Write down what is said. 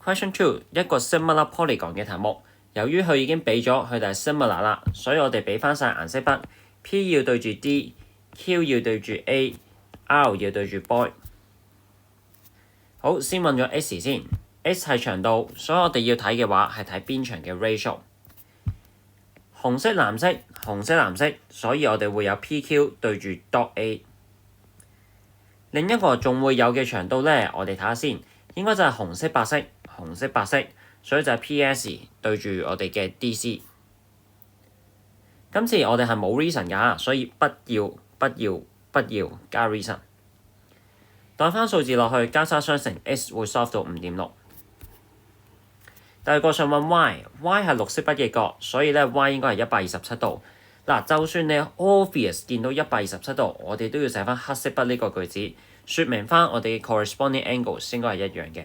Question 2， 一個 similar polygon 嘅題目，由於佢已經俾咗佢哋係 similar 啦，所以我哋俾翻晒顏色筆 ，P 要對住 D，Q 要對住 A，R 要對住 boy。好，先問咗 S 先 ，S 係長度，所以我哋要睇嘅話係睇邊長嘅 ratio。紅色藍色，紅色藍色，所以我哋會有 PQ 對住 dot A。另一個仲會有嘅長度呢，我哋睇下先，應該就係紅色白色，紅色白色，所以就係 PS 對住我哋嘅 DC。今次我哋係冇 reason 㗎，所以不要加 reason。代翻數字落去，交叉相乘 S 會 solve 到 5.6。第二個想問 y 係綠色筆嘅角，所以咧 y 應該係127度。嗱，就算你 obvious 見到127度，我哋都要寫翻黑色筆呢個句子，説明翻我哋嘅 corresponding angles 應該係一樣嘅。